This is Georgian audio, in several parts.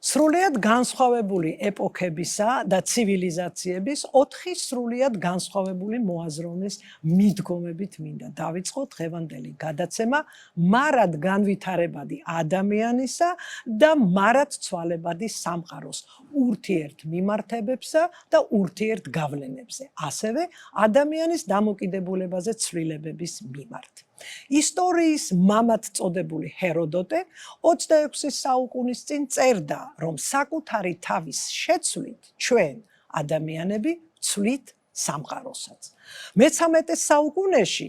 სრულიად განსხვავებული ეპოქებისა და ცივილიზაციების 4 სრულიად განსხვავებული მოაზროვნის მიდგომებით მინდა დავიწყო დღევანდელი გადაცემა მარად განვითარებადი ადამიანისა და მარად ცვალებადი სამყაროს ურთიერთმიმართებებსა და ურთიერთგავლენებზე, ასევე ადამიანის დამოკიდებულებაზე ცვლილებების მიმართ. ისტორიის მამად წოდებული ჰეროდოტე 26 საუკუნის წინ წერდა, რომ საკუთარი თავის შეცვლით ჩვენ ადამიანები ვცვლით სამყაროსაც. მე-13 საუკუნეში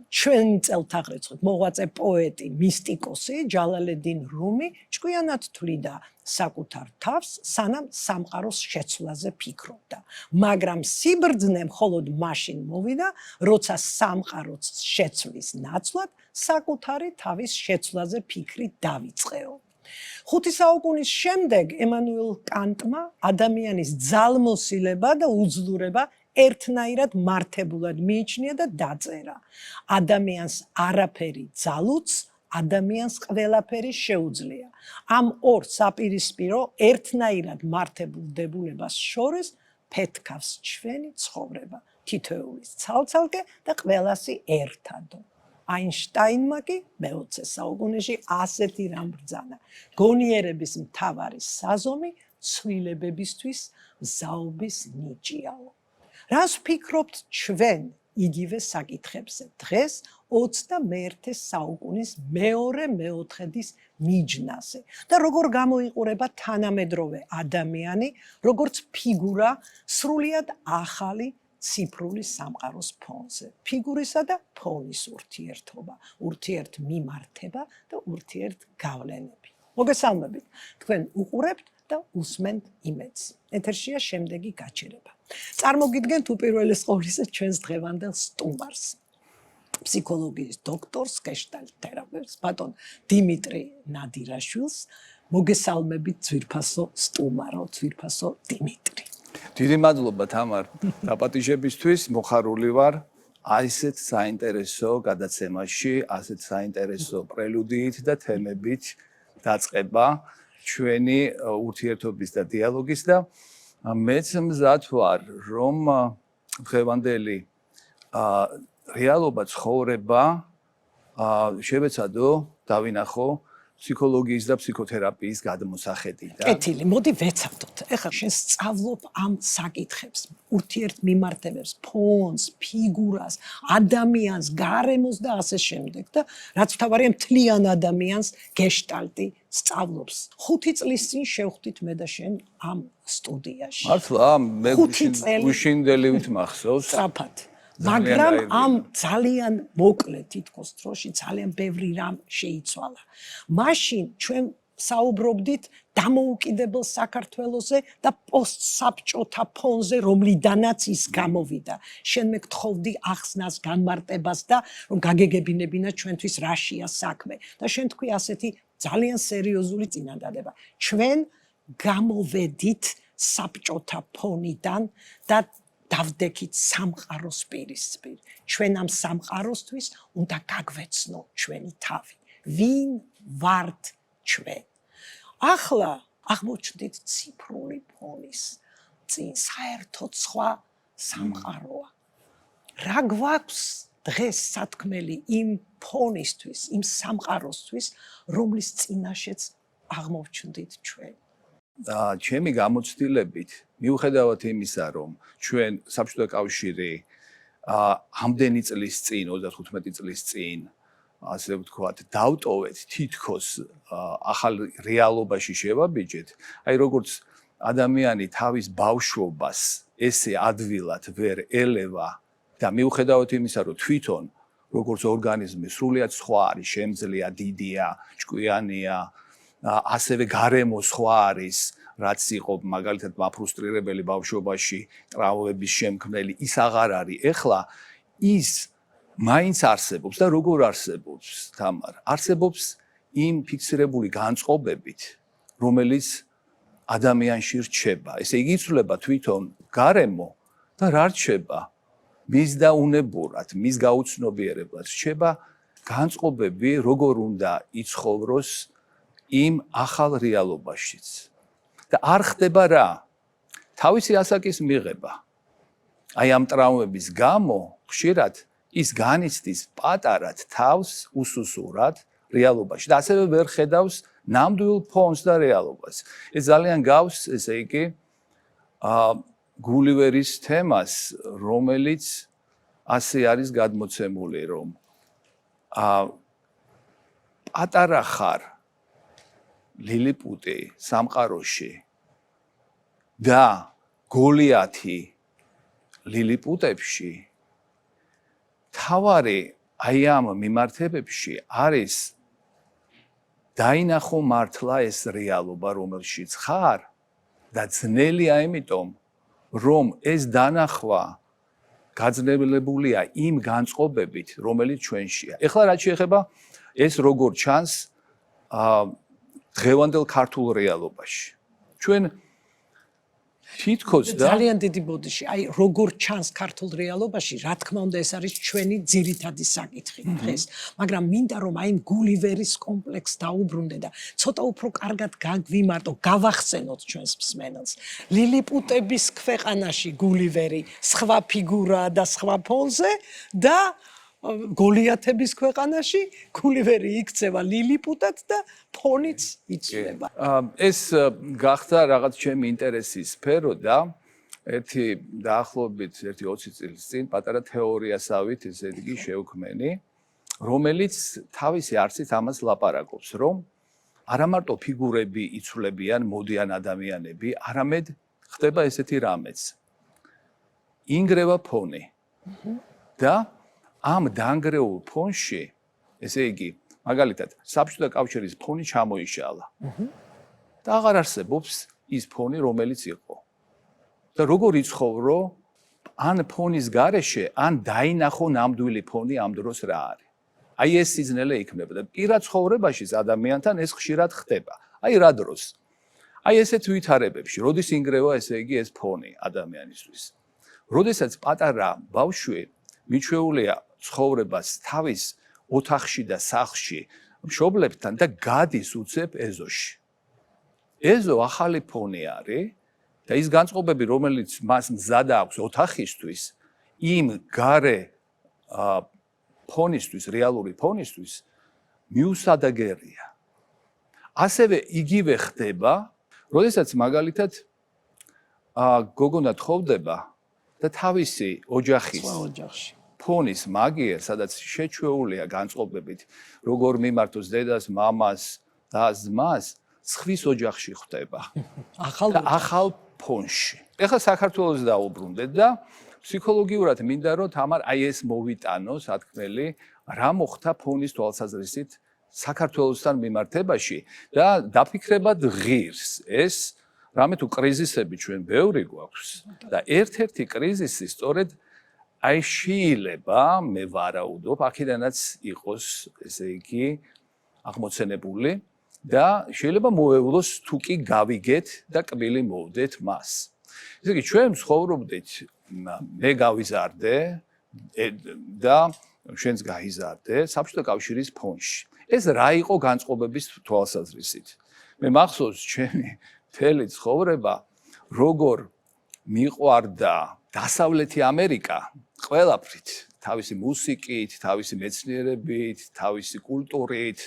ჩვენი წელთაღრიცხვით მოღვაწე პოეტი, მისტიკოსი ჯალალედინ რუმი ჭკვიანად თვლიდა საკუთარ თავს, სანამ სამყაროს შეცვლაზე ფიქრობდა. მაგრამ სიბრძნე მხოლოდ მაშინ მოვიდა, როცა სამყაროს შეცვლის ნაცვლად საკუთარი თავის შეცვლაზე ფიქრი დავიწყეო. 5 საუკუნის შემდეგ ემანუელ კანტმა ადამიანის ძალმოსილება და უძლურება ერთნაირად მართებულად მიიჩნია და დაწერა. ადამიანს არაფერი ძალუც, ადამიანს ყველაფერი შეუძლია. ამ ორ საპირისპირო ერთნაირად მართებულ დებულებას შორის ფეთქავს ჩვენი ცხოვრება, თითოეულის ცალ-ცალკე და ყველასი ერთადო. აინშტაინმა კი მე-20 საუკუნეში ასეთი რამ ბრძანა. გონიერების მთავარი საზომი ცვლილებებისთვის მზაობის ნიჭიაო. რას ვფიქრობთ ჩვენ იგივე საკითხებზე დღეს 21 საუკუნის მეორე-მეოთხედის მიჯნაზე და როგორ გამოიყურება თანამედროვე ადამიანი, როგორც ფიგურა სრულიად ახალი ციფრული სამყაროს ფონზე. ფიგურისა და ფონის ურთიერთობა, ურთიერთმიმართება და ურთიერთგავლენები. მოგესალმებით, თქვენ უყურებთ და უსმენთ იმედს. ეთერშია შემდეგი გაჩერება. წარმოგიდგენთ უპირველეს ყოვლისა ჩვენს დღევანდელ სტუმარს. ფსიქოლოგიის დოქტორს, გეშტალტ თერაპევტს, ბატონ დიმიტრი ნადირაშვილს. მოგესალმებით ძვირფასო სტუმარო, ძვირფასო დიმიტრი. დიდი მადლობა თამარ დაპატიჟებისთვის, მოხარული ვარ ასეთ საინტერესო გადაცემაში, ასეთ საინტერესო პრელუდიით და თემებით დაწყება ჩვენი ურთიერთობის და დიალოგის და მეც მზად ვარ, რომ დღევანდელი რეალობა ცხოვრება შევეცადო, დავინახო ფსიქოლოგიის და ფსიქოთერაპიის გადმოსახედიდან. კეთილი, მოდი ვეცადოთ. ეხლა შენ სწავლობ ამ საკითხებს, ურთიერთმიმართებებს, ფონს, ფიგურას, ადამიანს, გარემოს და ასე შემდეგ და რაც მთავარია მთლიან ადამიანს გეშტალტი სწავლობს. 5 წლის წინ შევხვდით მე და შენ ამ სტუდიაში. მართლა, მე გუშინდელივით მახსოვს. სწრაფად. მაგრამ ამ ძალიან მოკლე თითქოს დროში ძალიან ბევრი რამ შეიცვალა. მაშინ ჩვენ საუბრობდით დამოუკიდებელ საქართველოზე და პოსტსაბჭოთა ფონზე, რომლიდანაც ის გამოვიდა. შენ მე გთხოვდი ახსნას, განმარტებას და რომ გაგეგებინებინა ჩვენთვის რაშია საქმე. და შენ თქვი ასეთი ძალიან სერიოზული წინადადება. ჩვენ გამოვედით საბჭოთა ფონიდან და დავდექით სამყაროს პირისპირ. ჩვენ ამ სამყაროსთვის უნდა გაგვეცნო ჩვენი თავი. ვინ ვართ ჩვენ? ახლა აღმოჩნდით ციფრული ფონის წინ საერთოდ სხვა სამყაროა. რა გვაქვს დღეს სათქმელი იმ ფონისთვის, იმ სამყაროსთვის, რომლის წინაშეც აღმოჩნდით ჩვენ? ჩემი გამოცდილებით, მიუხედავად იმისა, რომ ჩვენ საბჭოთა კავშირი ამდენი წლის წინ, 35 წლის წინ, ასე ვთქვათ, დავტოვეთ თითქოს ახალ რეალობაში შევაბიჯეთ, აი როგორც ადამიანი თავის ბავშვობას ესე ადვილად ვერ ელევა და მიუხედავად იმისა, რომ თვითონ როგორც ორგანიზმი სრულიად სხვა არის, შემძლეა, დიდია, ჭკვიანია, ასევე გარემო სხვა არის, რაც იყო მაგალითად მაფრუსტრირებელი ბავშვობაში, ტრავმების შემქმნელი, ის აღარ არის. ეხლა ის მაინც არსებობს და როგორ არსებობს, თამარ? არსებობს იმ ფიქსირებული განწყობებით, რომელიც ადამიანში რჩება. ესე იგი იცვლება თვითონ გარემო და რა რჩება? მის დაუნებურად, მის გაუცნობიერებლად რჩება განწყობები, როგორ უნდა იცხოვროს იმ ახალ რეალობაშიც. და არ ხდება რა? თავისი ასაკის მიღება. აი ამ ტრავმების გამო ხშირად ის განიცდის პატარად თავს უსუსურად რეალობაში და ასევე ვერ ხედავს ნამდვილ ფონს და რეალობას. ეს ძალიან გავს, ესე იგი, გულივერის თემას, რომელიც ასე არის გადმოცემული, რომ პატარა ხარ ლილიპუტი სამყაროში და გოლიათი ლილიპუტებში თავარი აი ამ მიმართებებში არის დაინახო მართლა ეს რეალობა, რომელშიც ხარ და ძნელია იმიტომ, რომ ეს დანახვა გაძნელებულია იმ განწყობებით, რომელიც ჩვენშია. ეხლა რაც შეეხება ეს როგორ ჩანს დღევანდელ ქართულ რეალობაში. ჩვენ თითქოს და ძალიან დიდი ბოდიში, აი როგორ ჩანს ქართულ რეალობაში, რა თქმა უნდა ეს არის ჩვენი ძირითადი საკითხი დღეს, მაგრამ მინდა რომ აი გულივერის კომპლექსს დაუბრუნდე და ცოტა უფრო კარგად გაგვიმარტო, გავახსენოთ ჩვენს მსმენელს. ლილიპუტების ქვეყანაში გულივერი სხვა ფიგურაა და სხვა ფონზე და გოლიათების ქვეყანაში გულივერი იქცევა ლილიპუტად და ფონიც იცვლება. ეს გახდა რაღაც ჩემი ინტერესის სფერო და ერთი დაახლოებით 20 წლის წინ პატარა თეორიასავით ესე იგი შევქმენი, რომელიც თავისი არსით ამას ლაპარაკობს, რომ არა მარტო ფიგურები იცვლებიან, მოდიან ადამიანები, არამედ ხდება ესეთი რამეც. ინგრევა ფონი და ამ დანგრეულ ფონში, ესე იგი, მაგალითად, საბჭოთა კავშირის ფონი ჩამოიშალა. და აღარ არსებობს ის ფონი, რომელიც იყო. და როგორ იცხოვრო, ან ფონის გარეშე, ან დაინახო ნამდვილი ფონი ამ დროს რა არის. აი ეს სიძნელე იქნება და პირად ცხოვრებაში ადამიანთან ეს ხშირად ხდება. აი რა დროს? აი ესეთ ვითარებებში, როდის ინგრევა ესე იგი ეს ფონი ადამიანისთვის. როდესაც პატარა ბავშვი მიჩვეულია ცხოვრებას თავის ოთახში და სახლში მშობლებთან და გადის უცებ ეზოში. ეზო ახალი ფონი არის და ის განწყობები, რომელიც მას მზად აქვს ოთახისთვის, იმ გარე ფონისთვის, რეალური ფონისთვის მიუსადაგერია. ასევე იგივე ხდება, როდესაც მაგალითად გოგონა თხოვდება და თავისი ოჯახის ოჯახში ფონის მაგიერ, სადაც შეჩვეულია განწყობებით, როგორ მიმართოს დედას, მამას და ძმას, ხვის ოჯახში ხდება. ახალ ფონში. ეხლა საქართველოს დაუბრუნდეთ და ფსიქოლოგიურად მინდა რომ თამარ აი ეს მოვიტანო სათქმელი, რა მოხდა ფონის თვალსაზრისით საქართველოსთან მიმართებაში და დაფიქრებად ღირს ეს რამე თუ კრიზისები ჩვენ ბევრი გვაქვს და ერთ-ერთი კრიზისი სწორედ აი შეიძლება მე ვარაუდობ, აქედანაც იყოს, ესე იგი, აღმოცენებული და შეიძლება მოეულოს თუ კი გავიგეთ და კბილი მოვდეთ მას. ესე იგი, ჩვენ ცხოვრობდით, მე გავიზარდე და შენც გაიზარდე საბჭოთა კავშირის ფონში. ეს რა იყო განწყობების თვალსაზრისით? მე მახსოვს ჩემი მთელი ცხოვრება, როგორ მიყვარდა დასავლეთი ამერიკა ყველაფრით, თავისი მუსიკით, თავისი მეცნიერებით, თავისი კულტურით,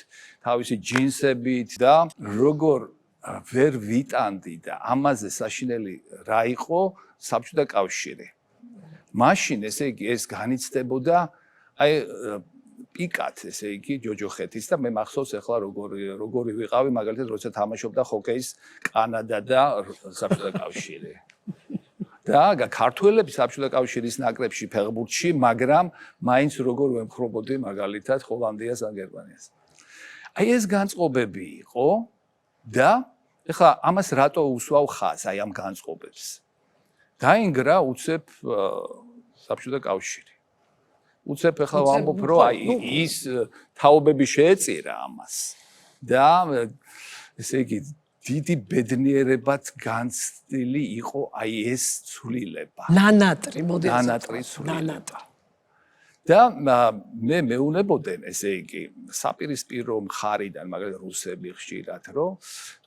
თავისი ჯინსებით და როგორ ვერ ვიტანდი და ამაზე საშინელი რა იყო საბჭოთა კავშირი. მაშინ ესე იგი ეს განიცდებოდა აი პიკად, ესე იგი ჯოჯოხეთის და მე მახსოვს ახლა როგორი ვიყავი, მაგალითად როცა თამაშობდა ჰოკეის კანადა და საბჭოთა კავშირი. და ქართველები საბჭოთა კავშირის ნაკრებში ფეხბურთში, მაგრამ მაინც როგორ ვემხრობოდი მაგალითად ჰოლანდიას ან გერმანიას. აი ეს განწყობები იყო და ეხლა ამას რატო უსვავ ხაზს აი ამ განწყობებს? დაინგრა უცებ საბჭოთა კავშირი. უცებ ეხლა ვამბობ, რომ აი ის თაობები შეეწირა ამას და ესე იგი დიდი ბედნიერებად განცდილი იყო აი ეს ცვლილება. ნანატრი, მოდი ნანატრი ცვლილება. და მე მეუნებოდեմ, ესე იგი, საპირისპირო მხარიდან, მაგალითად რუსები ხშირად, რომ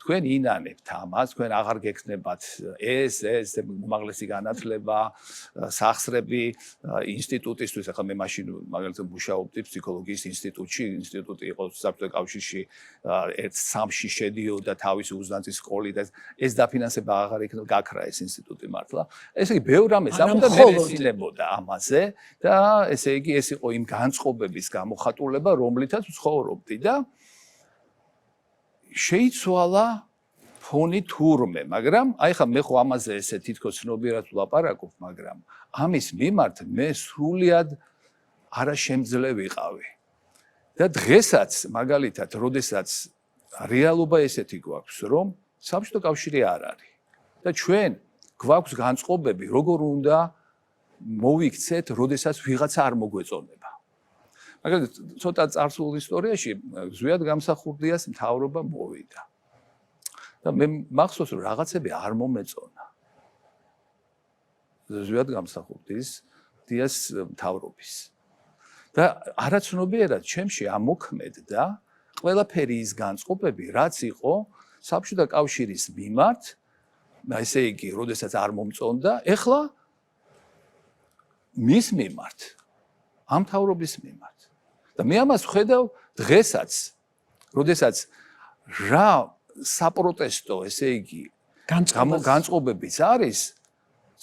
თქვენ ინანებთ ამას, თქვენ აღარ გექნებათ ეს უმაღლესი განათლება, სახსრები ინსტიტუტისთვის, ახლა მე მაშინ მაგალითად მუშაობდი ფსიქოლოგიის ინსტიტუტში, ინსტიტუტი იყო საბჭოთა კავშირში, ერთ სამში შედიოდა თავისი უზნაძის სკოლი და ეს დაფინანსება აღარ იქნა გაქრა ეს ინსტიტუტი მართლა. ესე იგი, ბევრ რამეს ამბობდა მე ეცინებოდა ამაზე და ესე იგი ეს იყო იმ განწყობების გამოხატულება, რომლითაც ვცხოვრობდი და შეიცვალა ფონი თურმე, მაგრამ აი ხა მე ხო ამაზე ესე თითქოს ცნობიერად ვლაპარაკობ, მაგრამ ამის მიმართ მე სრულიად არაშემძლე ვიყავი. და დღესაც მაგალითად, როდესაც რეალობა ესეთი გვაქვს, რომ საბჭოთა კავშირი არ არის და ჩვენ გვაქვს განწყობები, როგორ უნდა მოვიქცეთ, როდესაც ვიღაცა არ მოგვეწონება. მაგალითად, ცოტა წარსულ ისტორიაში ზვიად გამსახურდიას მთავრობა მოვიდა. და მე მახსოვს, რომ რაღაცები არ მომეწონა. ზვიად გამსახურდის დიას მთავრობის. და არაცნობიერად ჩემში ამოქმედდა ყველაფერი ის განწყობები, რაც იყო საბჭოთა კავშირის მიმართ, ესე იგი, როდესაც არ მომწონდა, ეხლა მის მიმართ, ამ მთავრობის მიმართ. და მე ამას ვხედავ დღესაც, როდესაც რა საპროტესტო, ესე იგი, განწყობებიც არის,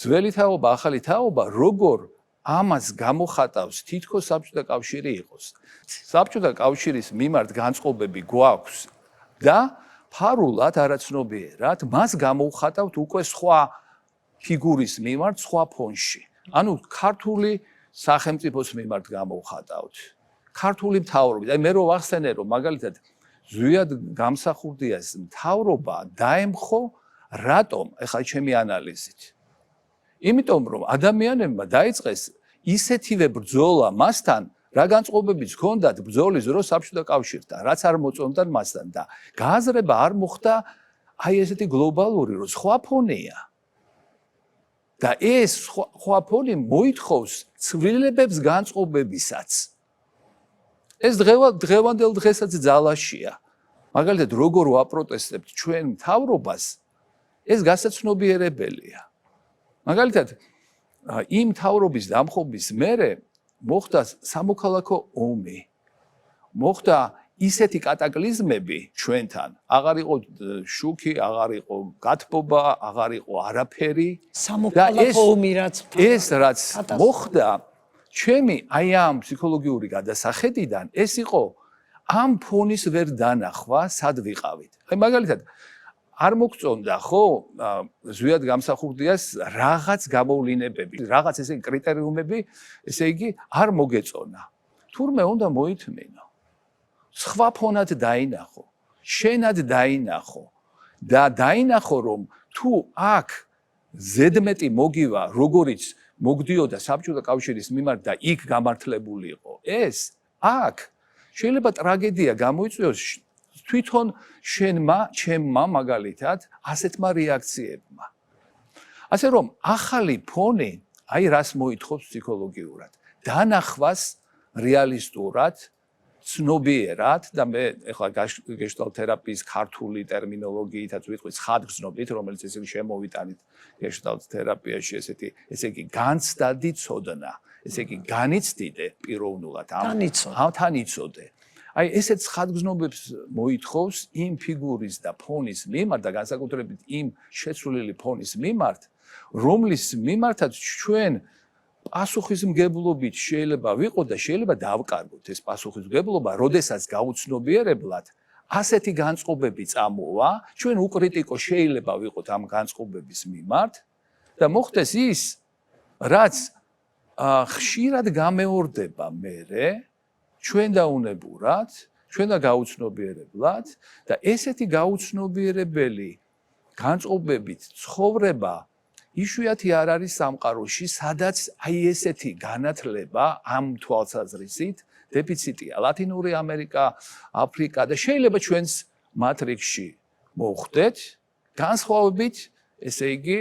ძველი თაობა, ახალი თაობა, როგორ ამას გამოხატავს თითქოს საბჭოთა კავშირი იყოს. საბჭოთა კავშირის მიმართ განწყობები გვაქვს და ფარულად არაცნობიერად მას გამოვხატავთ უკვე სხვა ფიგურის მიმართ, სხვა ფონში. ანუ ქართული სახელმწიფოს მიმართ გამოვხატავთ. ქართული მთავრობით. აი მე რო ვახსენე, რომ მაგალითად ზვიად გამსახურდიას მთავრობა დაემხო რატომ? ეხლა ჩემი ანალიზით. იმიტომ რომ ადამიანებმა დაიწყეს ისეთივე ბრძოლა მასთან, რა განწყობებიც ჰქონდათ ბრძოლის დროს საბჭოთა კავშირთან, რაც არ მოწონდათ მასთან და გააზრება არ მოხდა აი ესეთი გლობალური, რომ სხვა ფონია. და ეს სხვა ფონი მოითხოვს ცვლილებებს განწყობებისაც. ეს დღევანდელ დღესაც ძალაშია. მაგალითად, როგორ ვაპროტესტებთ ჩვენ მთავრობას, ეს გასაცნობიერებელია. მაგალითად, იმ მთავრობის დამხობის მერე მოხდა სამოქალაქო ომი. მოხდა ისეთი კატაკლიზმები ჩვენთან, აღარ იყო შუქი, აღარ იყო გათბობა, აღარ იყო არაფერი. სამოქალაქო ომი რაც მოხდა, ჩემი აი ამ ფსიქოლოგიური გადასახედიდან ეს იყო ამ ფონის ვერ დანახვა, სად ვიყავით. აი მაგალითად, არ მოგწონდა ხო ზვიად გამსახურდიას რაღაც გამოვლინებები, რაღაც ესე კრიტერიუმები, ესე იგი არ მოგეწონა. თურმე უნდა მოითმინო. სხვა ფონად დაინახო, შენად დაინახო და დაინახო რომ თუ აქ ზედმეტი მოგივა, როგორიც მოგდიოდა საბჭოთა კავშირის მიმართ და იქ გამართლებული იყო ეს, აქ შეიძლება ტრაგედია გამოიწვიოს თვითონ შენმა, ჩემმა მაგალითად, ასეთმა რეაქციებმა. ასე რომ, ახალი ფონი, აი რას მოითხოვს ფსიქოლოგიურად, დანახვას რეალისტურად, ცნობიერად და მე ეხლა გეშტალტ თერაპიის ქართული ტერმინოლოგიითაც ვიტყვი ცხადგრძნობით, რომელიც ისინი შემოვიტანით გეშტალტ თერაპიაში ესეთი, ესე იგი განცდადი ცოდნა, ესე იგი განიცდიდე პიროვნულად თან იცოდე. აი ესეთ ცხადგრძნობებს მოითხოვს იმ ფიგურის და ფონის მიმართ და განსაკუთრებით იმ შეცვლილი ფონის მიმართ, რომლის მიმართაც ჩვენ პასუხისმგებლობით შეიძლება ვიყოთ და შეიძლება დავკარგოთ ეს პასუხისმგებლობა, როდესაც გაუცნობიერებლად ასეთი განწყობები წამოვა, ჩვენ უკრიტიკო შეიძლება ვიყოთ ამ განწყობების მიმართ და მოხდეს ის, რაც ხშირად გამეორდება მერე ჩვენ დაუნებურად, ჩვენ და გაუცნობიერებლად და ესეთი გაუცნობიერებელი განწყობებით ცხოვრება იშვიათი არ არის სამყაროში, სადაც აი ესეთი განათლება ამ თვალსაზრისით დეფიციტია. ლათინური ამერიკა, აფრიკა და შეიძლება ჩვენს მატრიქსში მოვხვდეთ, განსხვავებით, ესე იგი,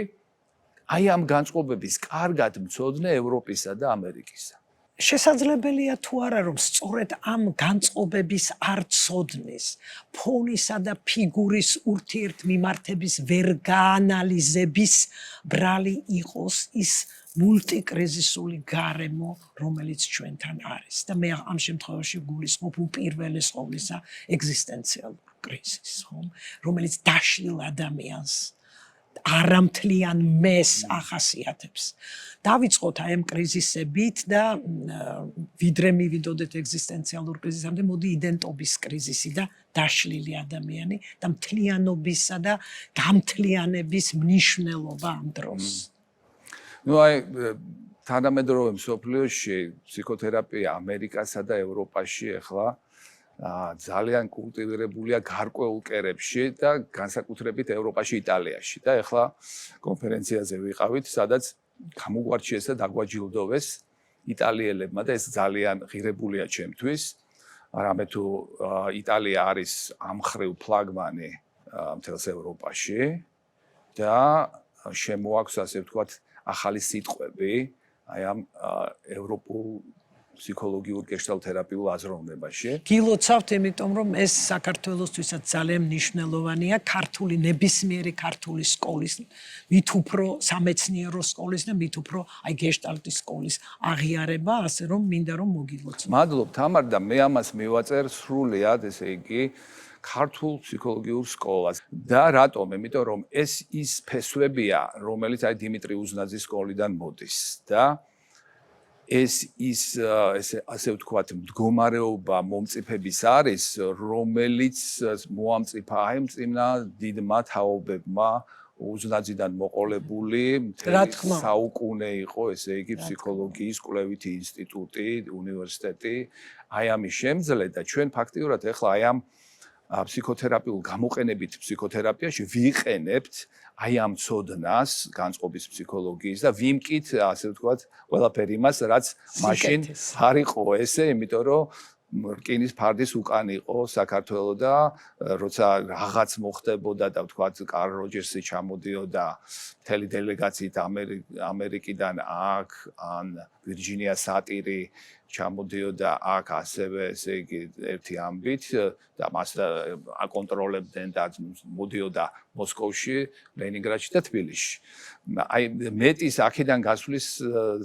აი ამ განწყობების კარგად მცოდნე ევროპისა და ამერიკისა. შესაძლებელია თუ არა რომ სწორედ ამ განწყობების არ ცოდნის ფონისა და ფიგურის ურთიერთმიმართების ვერ გაანალიზების ბრალი იყოს ის მულტიკრიზისული გარემო რომელიც ჩვენთან არის და მე ამ შემთხვევაში გულისხმობ უპირველეს ყოვლისა ეგზისტენციალურ კრიზისს ხომ რომელიც დაშლილ ადამიანს არამთლიან მეს ახასიათებს. დავიწყოთ აი ამ კრიზისებით და ვიდრე მივიდოდეთ ეგზისტენციალურ კრიზისამდე, მოდი იდენტობის კრიზისი და დაშლილი ადამიანი და მთლიანობისა და გამთლიანების მნიშვნელობა ამ დროს. ნუ აი თანამედროვე მსოფლიოში ფსიქოთერაპია ამერიკასა და ევროპაში ახლა ძალიან კულტივირებულია გარკვეულ კერებში და განსაკუთრებით ევროპაში, იტალიაში და ახლა კონფერენციაზე ვიყავით, სადაც გამოგვარჩიეს და დაგვაჯილდოვეს იტალიელებმა და ეს ძალიან ღირებულია ჩემთვის. რამე თუ იტალია არის ამხრივ ფლაგმანი მთელს ევროპაში და შემოაქვს ასე ვთქვათ ახალი სიტყვები აი ამ ევროპულ ფსიქოლოგიურ გეშტალთერაპიულ აზროვნებაში. გილოცავთ, იმიტომ რომ ეს საქართველოსთვისაც ძალიან მნიშვნელოვანია ქართული ნებისმიერი ქართული სკოლის, მით უფრო სამეცნიერო სკოლის და მით უფრო აი გეშტალტის სკოლის აღიარება, ასე რომ მინდა რომ მოგილოცოთ. მადლობ თამარ და მე ამას მივაწერ სრულიად, ესე იგი ქართულ ფსიქოლოგიურ სკოლას. და რატომ? იმიტომ რომ ეს ის ფესვებია, რომელიც აი დიმიტრი უზნაძის სკოლიდან მოდის და ეს ის ასე ვთქვათ მდგომარეობა მომწიფების არის, რომელიც მოამწიფა აი მწინა დიდმა თაობებმა უზნაძიდან მოყოლებული საუკუნე იყო, ესე იგი ფსიქოლოგიის კვლევითი ინსტიტუტი, უნივერსიტეტი, აი ამის შემძლე და ჩვენ ფაქტიურად ახლა აი ამ ფსიქოთერაპიულ გამოყენებით ფსიქოთერაპიაში ვიყენებთ აი ამ ცოდნას განწყობის ფსიქოლოგიის და ვიმკით ასე ვთქვათ ყველაფერი იმას რაც მაშინ არ იყო ესე იმიტომ რომ რკინის ფარდის უკან იყო საქართველოს და როცა რაღაც მოხდებოდა და ვთქვათ კარლ როჯერსი ჩამოდიოდა მთელი დელეგაციით ამერიკიდან აქ ან ვირჯინია სატირი ჩამოდიოდა აქ ასევე ესე იგი ერთი ამბით და მას აკონტროლებდნენ და მოდიოდა მოსკოვში, ლენინგრადში და თბილისში. აი მეტის აქედან გასვლის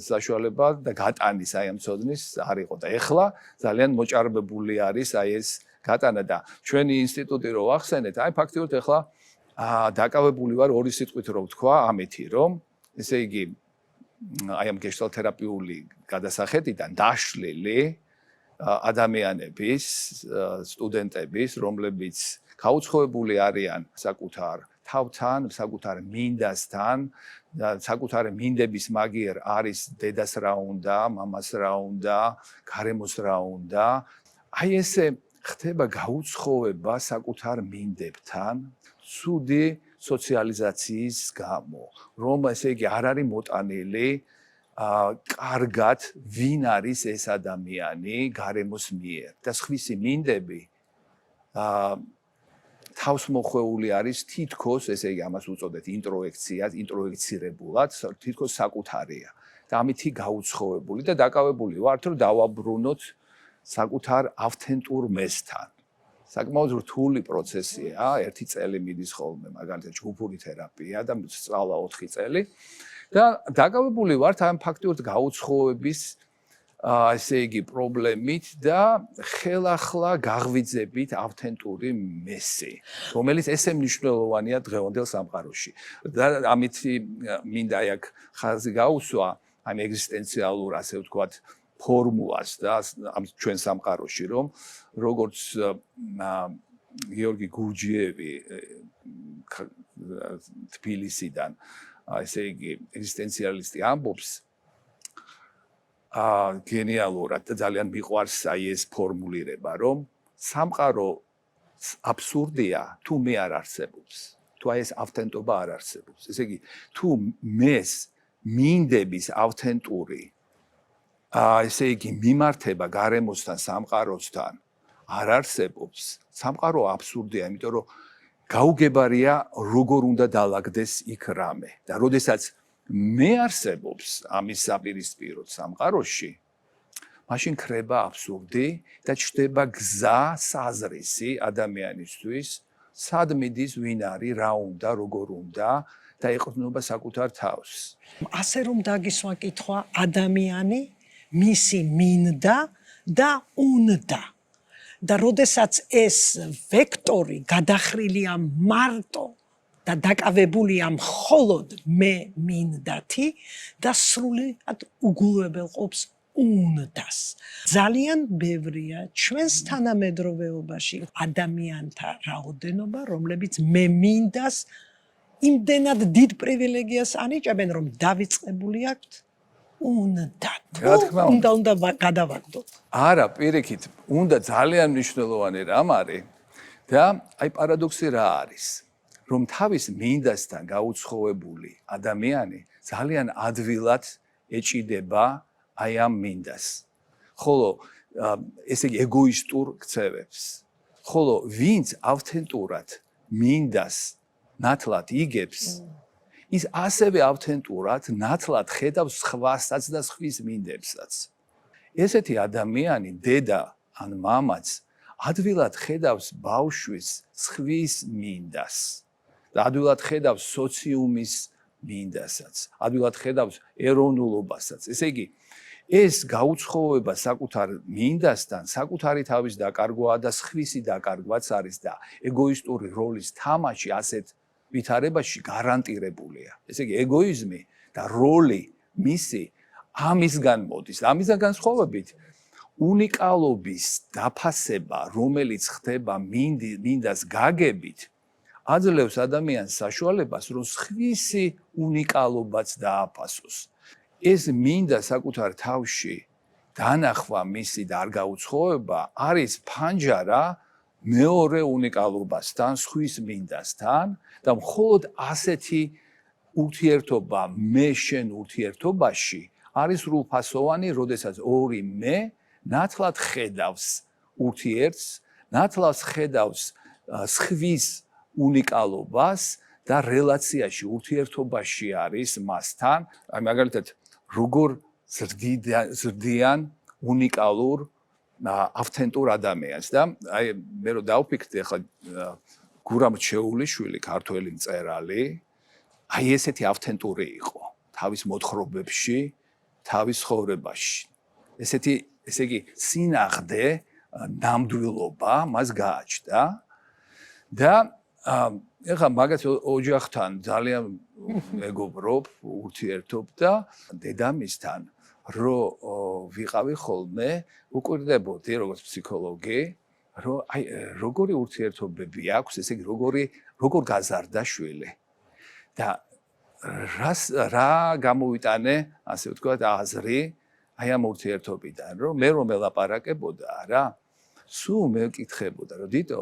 საშუალება და გატანის აი ამ ცოდნის არ იყო და ეხლა ძალიან მოჭარბებული არის აი ეს გატანა და ჩვენი ინსტიტუტი რო ახსენეთ, აი ფაქტიურად ეხლა დაკავებული ვარ ორი სიტყვით რო ვთქვა ამეთი რომ ესე იგი აი ამ გეშტალთერაპიული გადასახედიდან დაშლილი ადამიანების, სტუდენტების, რომლებიც გაუცხოებული არიან საკუთარ თავთან, საკუთარ მინდასთან, საკუთარ მინდების მაგიერ არის დედას რა უნდა, მამას რა უნდა, გარემოს რა უნდა. აი ესე ხდება გაუცხოება საკუთარ მინდებთან, ცუდი სოციალიზაციის გამო, რომ ესე იგი არ არის მოტანილი კარგად ვინ არის ეს ადამიანი გარემოს მიერ და სხვისი მინდები თავს მოხვეული არის თითქოს ესე იგი ამას უწოდეთ ინტროექციას, ინტროექცირებულად, თითქოს საკუთარია და ამითი გაუცხოებული და დაკავებული ვართ რომ დავაბრუნოთ საკუთარ ავთენტურ მესთან. საკმაოდ რთული პროცესია, 1 წელი მიდის ხოლმე, მაგალითად ჯგუფური თერაპია და სწავლა 4 წელი. და დაკავებული ვართ ამ ფაქტიურად გაუცხოების ესე იგი პრობლემით და ხელახლა გაღვიძებით ავთენტური მესი, რომელიც ესე მნიშვნელოვანია დღევანდელ სამყაროში. და ამით მინდა აი აქ ხაზი გაუსვა ამ ეგზისტენციალურ ასე ვთქვათ ფორმულას და ამ ჩვენ სამყაროში რომ როგორც გიორგი გურჯიევი თბილისიდან ესე იგი ეგზისტენციალისტი ამბობს გენიალურად და ძალიან მიყვარს აი ეს ფორმულირება რომ სამყარო აბსურდია თუ მე არ არსებობს თუ აი ეს ავთენტობა არ არსებობს ესე იგი თუ მეს მინდების ავთენტური ესე იგი მიმართება გარემოსთან სამყაროსთან არ არსებობს სამყარო აბსურდია იმიტომ რომ გაუგებარია როგორ უნდა დაალაგდეს იქ რამე და როდესაც მე არსებობს ამის საპირისპიროდ სამყაროში მაშინ ქრება აბსურდი და ჩდება გზა საზრისი ადამიანისთვის, სად მიდის, ვინ არის, რა უნდა, როგორ უნდა და ეყრდნობა საკუთარ თავს. ასე რომ დაგისვა კითხვა ადამიანი მისი მინდა და უნდა. და როდესაც ეს ვექტორი გადახრილია მარტო და დაკავებულია მხოლოდ მე მინდათი და სრულად უგულებელყოფს უნდას. ძალიან ბევრია ჩვენს თანამედროვეობაში ადამიანთა რაოდენობა, რომლებიც მე მინდას იმდენად დიდ პრივილეგიას ანიჭებენ, რომ დავიწყებული აქვთ უნდა გადავაგდოთ. არა, პირიქით, უნდა ძალიან მნიშვნელოვანი რამ არის და აი პარადოქსი რა არის, რომ თავის მინდასთან გაუცხოებული ადამიანი ძალიან ადვილად ეჭიდება აი ამ მინდას. ხოლო ესე იგი ეგოისტურ ქცევებს. ხოლო ვინც ავთენტურად მინდას ნათლად იგებს, ის ასევე ავთენტურად ნათლად ხედავს სხვასაც და ხვის მინდებსაც. ესეთი ადამიანი, დედა ან მამაც, ადვილად ხედავს ბავშვის ხვის მინდას და ადვილად ხედავს სოციუმის მინდასაც, ადვილად ხედავს ეროვნულობასაც. ესე იგი, ეს გაუცხოება საკუთარ მინდასთან, საკუთარი თავის დაკარგვაა და სხვისი დაკარგვაც არის და ეგოისტური როლის თამაში ასეთ ვითარებაში გარანტირებულია. ესე იგი, ეგოიზმი და როლი მისი ამისგან მოდის. ამისგან განსხვავებით, უნიკალობის დაფასება, რომელიც ხდება მინდას გაგებით, აძლევს ადამიანს საშუალებას, რომ სხვისი უნიკალობაც დააფასოს. ეს მინდა საკუთარ თავში დანახვა მისი და არ გაუცხოება არის ფანჯარა მეორე უნიკალობასთან, ხვის მინდასთან და მხოლოდ ასეთი ურთიერთობა მე შენ ურთიერთობაში არის სრულფასოვანი, როდესაც ორი მე ნათლად ხედავს ურთიერთს, ნათლად ხედავს ხვის უნიკალობას და რელაციაში, ურთიერთობაში არის მასთან, აი მაგალითად როგორ ზრდიან უნიკალურ ავთენტურ ადამიანს და აი მე რო დავფიქრდი ახლა გურამ რჩეულიშვილი, ქართველი მწერალი, აი ესეთი ავთენტური იყო თავის მოთხრობებში, თავის ცხოვრებაში. ესეთი, ესე იგი, სინახდე, ნამდვილობა მას გააჩნდა და ეხლა მაგათ ოჯახთან ძალიან მეგობრობ, ურთიერთობ და დედამისთან რო ვიყავი ხოლმე, უკვირდებოდი როგორც ფსიქოლოგი, რომ აი როგორი ურთიერთობები აქვს, ესე იგი როგორ გაზარდა შვილი. და რა გამოვიტანე, ასე ვთქვათ, აზრი აი ამ ურთიერთობიდან, რომ მე რომ ელაპარაკებოდა რა, სულ მეკითხებოდა, რომ დიტო,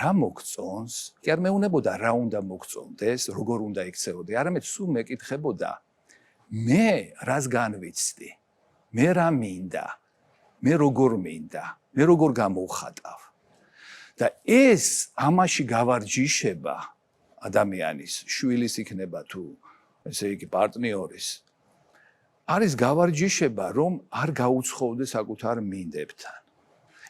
რა მოგწონს? კი არ მეუნებოდა რა უნდა მოგწონდეს, როგორ უნდა იქცეოდი, არამედ სულ მეკითხებოდა, მე რას განვიცდი? მე რა მინდა? მე როგორ მინდა? მე როგორ გამოვხატავ? და ეს ამაში გავარჯიშება ადამიანის, შვილის იქნება თუ ესე იგი პარტნიორის არის გავარჯიშება, რომ არ გაუცხოვდეს საკუთარ მინდებთან.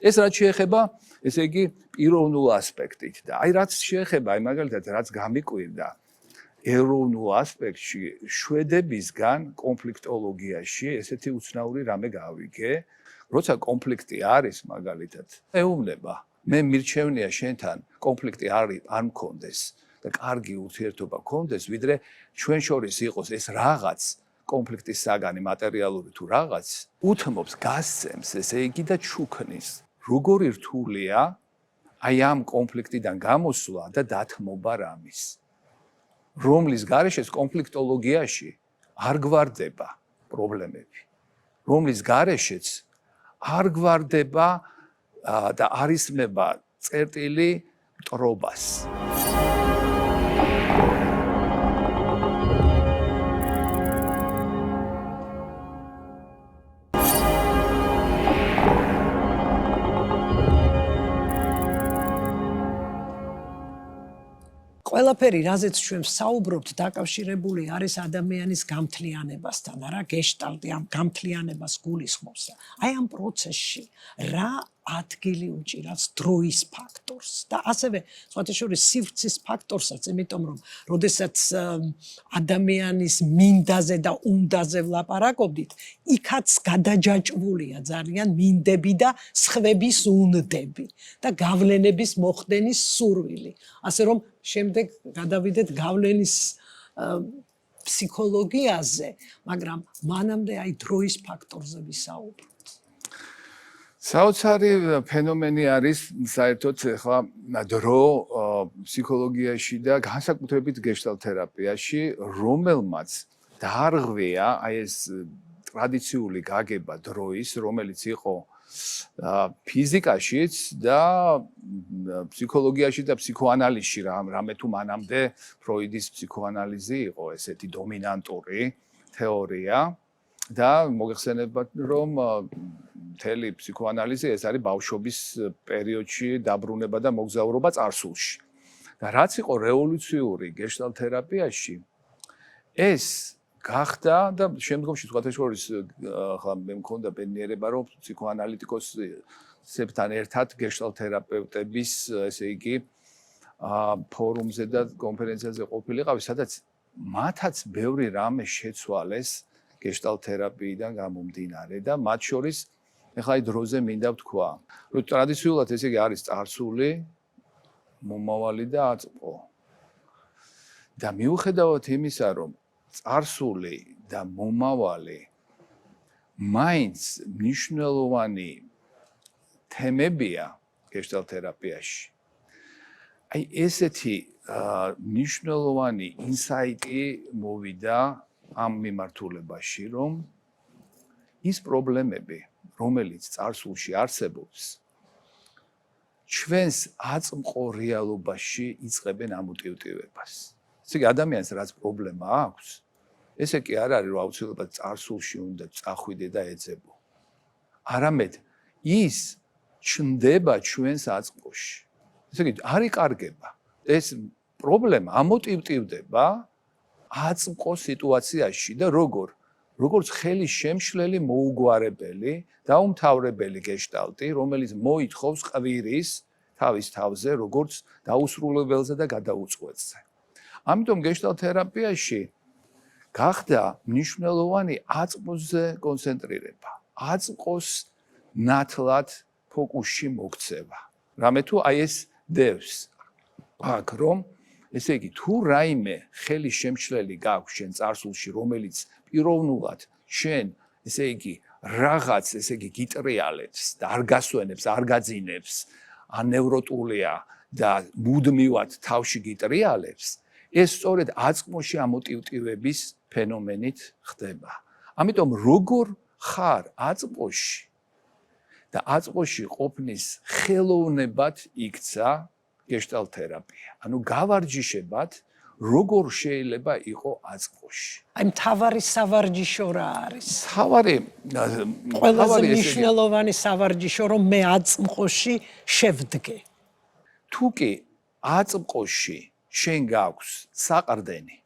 ეს რაც შეეხება, ესე იგი, პიროვნულ ასპექტით და აი რაც შეეხება, აი მაგალითად რაც გამიკვირდა ეროვნულ ასპექტში, შვედებისგან კონფლიქტოლოგიაში ესეთი უცნაური რამე გავიგე, როცა კონფლიქტი არის მაგალითად, ეუბნება, მე მირჩევნია შენთან კონფლიქტი არ მქონდეს და კარგი ურთიერთობა მქონდეს, ვიდრე ჩვენ შორის იყოს ეს რაღაც კონფლიქტის საგანი, მატერიალური თუ რაღაც, უთმობს, გასცემს, ესე იგი და ჩუქნის. როგორი რთულია აი ამ კონფლიქტიდან გამოსვლა და დათმობა რამის, რომლის გარეშეც კონფლიქტოლოგიაში არ გვარდება პრობლემები, რომლის გარეშეც არ გვარდება და არ ისმება წერტილი მტრობას. ყველაფერი, რაზეც ჩვენ საუბრობთ, დაკავშირებული არის ადამიანის გამთლიანებასთან, არა გეშტალტი ამ გამთლიანებას გულისხმობს. აი ამ პროცესში რა ადგილი უჭირავს დროის ფაქტორს და ასევე სხვათა შორის სივრცის ფაქტორსაც, იმიტომ რომ როდესაც ადამიანის მინდაზე და უნდაზე ვლაპარაკობდით, იქაც გადაჯაჭვულია ძალიან მინდები და სხვების უნდები და გავლენების მოხდენის სურვილი. ასე რომ შემდეგ გადავიდეთ გავლენის ფსიქოლოგიაზე, მაგრამ მანამდე აი დროის ფაქტორზე ვისაუბროთ. საოცარი ფენომენი არის საერთოდ ახლა დრო ფსიქოლოგიაში და განსაკუთრებით გეშტალტ თერაპიაში, რომელმაც დაარღვია აი ეს ტრადიციული გაგება დროის, რომელიც იყო ფიზიკაშიც და ფსიქოლოგიაში და ფსიქოანალიზში, რამე თუ მანამდე ფროიდის ფსიქოანალიზი იყო ესეთი დომინანტური თეორია და მოგეხსენებათ, რომ მთელი ფსიქოანალიზი ეს არის ბავშვობის პერიოდში დაბრუნება და მოგზაურობა წარსულში. და რაც იყო რევოლუციური გეშტალტ თერაპიაში, ეს გახდა და შემდგომში სხვათა შორის ახლა მე მქონდა ბედნიერება, რომ ფსიქოანალიტიკოსებთან ერთად გეშტალტ თერაპევტების, ესე იგი, ფორუმზე და კონფერენციაზე ყოფილიყავი, სადაც მათაც ბევრი რამე შეცვალეს გეშტალტ თერაპიიდან გამომდინარე და მათ შორის ეხლა აი დროზე მინდა ვთქვა, რომ ტრადიციულად ესე იგი არის წარსული, მომავალი და აწმყო. და მიუხედავად იმისა, რომ წარსული და მომავალი მაინც მნიშვნელოვანი თემებია გეშტალტ თერაპიაში. აი ესეთი მნიშვნელოვანი ინსაიტი მოვიდა ამ მიმართულებაში, რომ ის პრობლემები, რომელიც წარსულში არსებობს, ჩვენს აწმყო რეალობაში იწყებენ ამოტივტივებას. ესე იგი, ადამიანს რაც პრობლემა აქვს, ესე კი არ არის, რომ აუცილებლად წარსულში უნდა წახვიდე და ეძებო. არამედ ის ჩნდება ჩვენს აწმყოში. ესე იგი, არ იკარგება. ეს პრობლემა ამოტივტივდება აწმყო სიტუაციაში და როგორც ხელის შემშლელი მოუგვარებელი, დაუმთავრებელი გეშტალტი, რომელიც მოითხოვს ყვირის თავის თავზე, როგორც დაუსრულებელზე და გადაუწყვეტზე. ამიტომ გეშტალტ თერაპიაში გახდა მნიშვნელოვანი აწმყოზე კონცენტრირება, აწმყოს ნათლად ფოკუსში მოქცევა. რამე თუ აი ეს დევს აქ, რომ ესე იგი, თუ რაიმე ხელის შემშლელი გაქვს შენ წარსულში, რომელიც პიროვნულად შენ, ესე იგი, რაღაც, ესე იგი, გიტრიალებს და არ გასვენებს, არ გაძინებს, ანევროტულია და მუდმივად თავში გიტრიალებს, ეს სწორედ აწმყოში ამოტივტივების ფენომენით ხდება. ამიტომ როგორ ხარ აწმყოში და აწმყოში ყოფნის ხელოვნებად იქცა გეშტალტ თერაპია. ანუ გავარჯიშებად, როგორ შეიძლება იყო აწმყოში. აი მთავარი სავარჯიშო რა არის? ყველაზე მნიშვნელოვანი სავარჯიშო, რომ მე აწმყოში შევდგე. თუ კი აწმყოში შენ გაქვს საყრდენი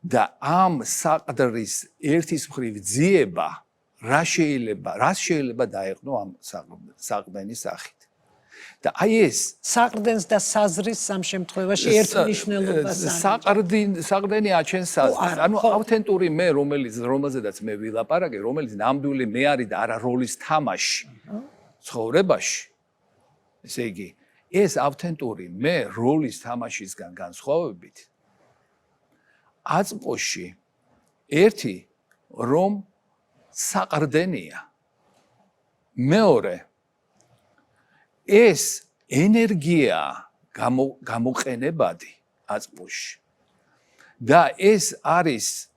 და ამ საყდრის ერთის მხრივ ძიება, რას შეიძლება დაეყნო ამ საყრდენის სახით. და აი ეს საყრდენს და საზრის სამ შემთხვევაში ერთ მნიშვნელობას საყრდენი აჩენს საზრს. ანუ ავთენტური მე, რომელზედაც მე ვილაპარაკე, რომელიც ნამდვილი მე არის და არა როლის თამაში ცხოვრებაში. ესე იგი, ეს ავთენტური მე როლის თამაშისგან განსხვავებით აწმყოში ერთი რომ საყრდენია. მეორე ეს ენერგია გამოყენებადი აწმყოში და ეს არის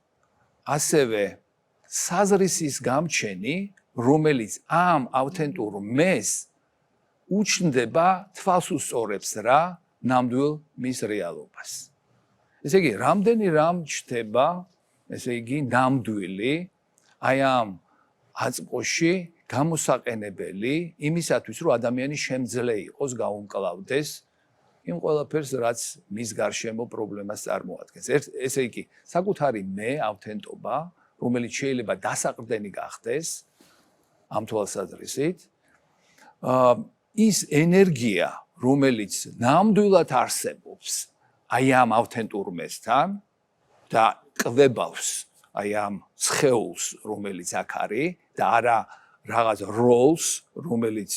ასევე საზრისის გამჩენი, რომელიც ამ ავთენტურ მეს უჩნდება თვალს უსწორებს რა ნამდვილ მის რეალობას. ესე იგი, რამდენი რამ ჩნდება, ესე იგი, ნამდვილი აი ამ აწმყოში გამოსაყენებელი იმისათვის, რომ ადამიანი შემძლე იყოს, გაუმკლავდეს იმ ყველაფერს, რაც მის გარშემო პრობლემას წარმოადგენს. ესე იგი, საკუთარი მე, ავთენტობა, რომელიც შეიძლება დასაყრდენი გახდეს ამ თვალსაზრისით, ის ენერგია, რომელიც ნამდვილად არსებობს აი ამ ავთენტურ მესთან და კვებავს აი ამ სხეულს, რომელიც აქ არის და არა რაღაც როლს, რომელიც